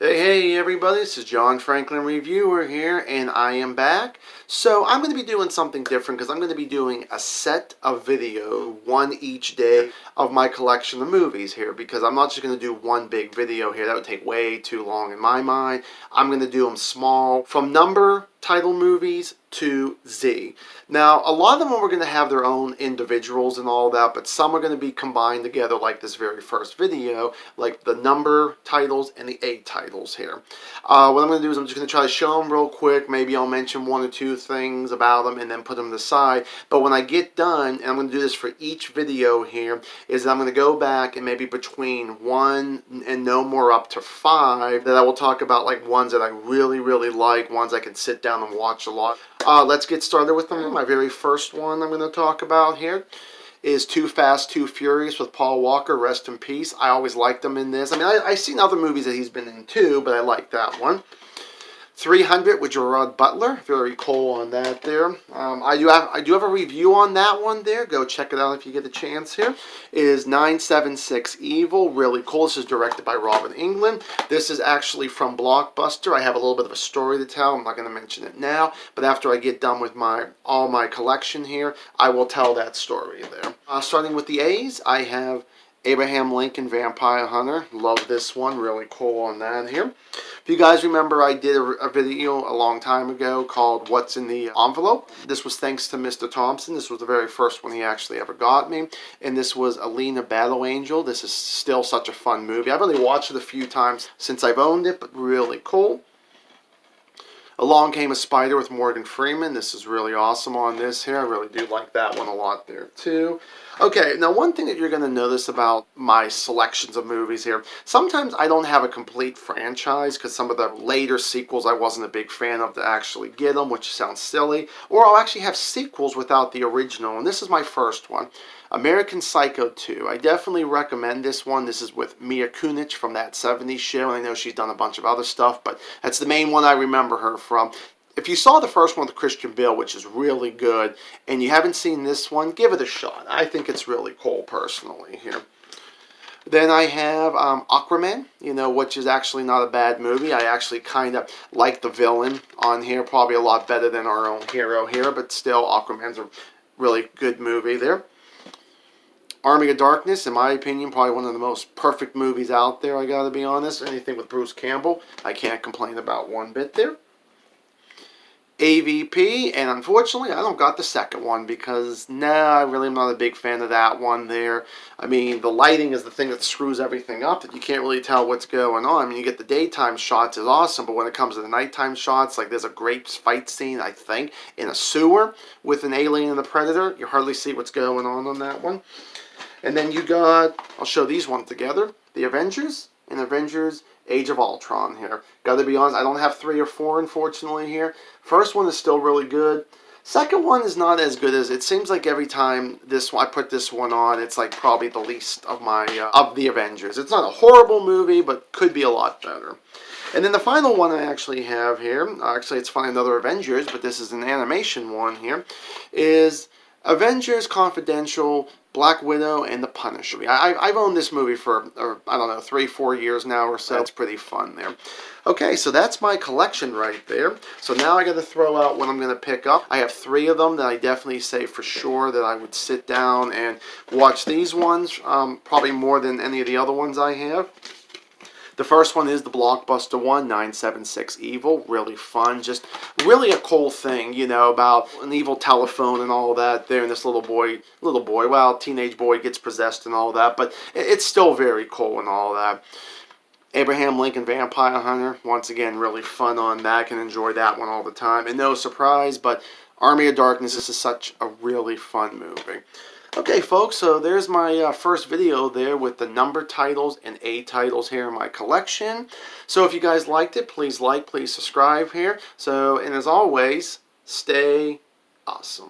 Hey everybody, this is John Franklin Reviewer here, and I am back. So I'm going to be doing something different because I'm going to be doing a set of video, one each day, of my collection of movies here, because I'm not just going to do one big video here. That would take way too long in my mind. I'm going to do them small, from number title movies to Z. Now, a lot of them are going to have their own individuals and all that, but some are going to be combined together like this very first video, like the number titles and the A titles here. What I'm going to do is I'm just going to try to show them real quick. Maybe I'll mention one or two things about them and then put them to the side. But when I get done, and I'm going to do this for each video here, is I'm going to go back and maybe between 1 and no more up to 5 that I will talk about, like ones that I really like, ones I can sit down and watch a lot. Let's get started with them. My very first one I'm going to talk about here is Too Fast, Too Furious with Paul Walker. Rest in peace. I always liked him in this. I mean, I've seen other movies that he's been in too, but I like that one. 300 with Gerard Butler. Very cool on that there. I do have a review on that one there. Go check it out if you get a chance here. It is 976 Evil. Really cool. This is directed by Robert Englund. This is actually from Blockbuster. I have a little bit of a story to tell. I'm not going to mention it now, but after I get done with all my collection here, I will tell that story there. Starting with the A's, I have Abraham Lincoln Vampire Hunter. Love this one. Really cool on that here. If you guys remember, I did a video a long time ago called What's in the Envelope. This was thanks to Mr. Thompson. This was the very first one he actually ever got me. And this was Alita Battle Angel. This is still such a fun movie. I've only watched it a few times since I've owned it, but really cool. Along Came a Spider with Morgan Freeman. This is really awesome on this here. I really do like that one a lot there too. Okay, now one thing that you're going to notice about my selections of movies here, sometimes I don't have a complete franchise because some of the later sequels I wasn't a big fan of to actually get them, which sounds silly. Or I'll actually have sequels without the original, and this is my first one. American Psycho 2. I definitely recommend this one. This is with Mila Kunis from That 70s Show, and I know she's done a bunch of other stuff, but that's the main one I remember her from. If you saw the first one with Christian Bale, which is really good, and you haven't seen this one, give it a shot. I think it's really cool, personally, here. Then I have Aquaman, which is actually not a bad movie. I actually kind of like the villain on here, probably a lot better than our own hero here, but still, Aquaman's a really good movie there. Army of Darkness, in my opinion, probably one of the most perfect movies out there, I gotta be honest. Anything with Bruce Campbell, I can't complain about one bit there. AVP, and unfortunately I don't got the second one because I really am not a big fan of that one there. I mean, the lighting is the thing that screws everything up, that you can't really tell what's going on. I mean, you get the daytime shots is awesome, but when it comes to the nighttime shots, like there's a great fight scene, I think, in a sewer with an alien and a predator, you hardly see what's going on that one. And then you got, I'll show these ones together, the Avengers and Avengers Age of Ultron here. Gotta be honest, I don't have 3 or 4, unfortunately, here. First one is still really good. Second one is not as good as, it seems like every time I put this one on, it's like probably the least of of the Avengers. It's not a horrible movie, but could be a lot better. And then the final one I actually have here, actually it's finally another Avengers, but this is an animation one here, is Avengers Confidential, Black Widow, and The Punisher. I've owned this movie for, I don't know, 3-4 years now or so. It's pretty fun there. Okay, so that's my collection right there. So now I got to throw out what I'm going to pick up. I have 3 of them that I definitely say for sure that I would sit down and watch these ones, probably more than any of the other ones I have. The first one is the Blockbuster one, 976 Evil. Really fun. Just really a cool thing, about an evil telephone and all that there. And this little boy, well, teenage boy gets possessed and all that. But it's still very cool and all that. Abraham Lincoln Vampire Hunter. Once again, really fun on that. I can enjoy that one all the time. And no surprise, but Army of Darkness is such a really fun movie. Okay, folks, so there's my first video there with the number titles and A titles here in my collection. So if you guys liked it, please like, please subscribe here. So, and as always, stay awesome.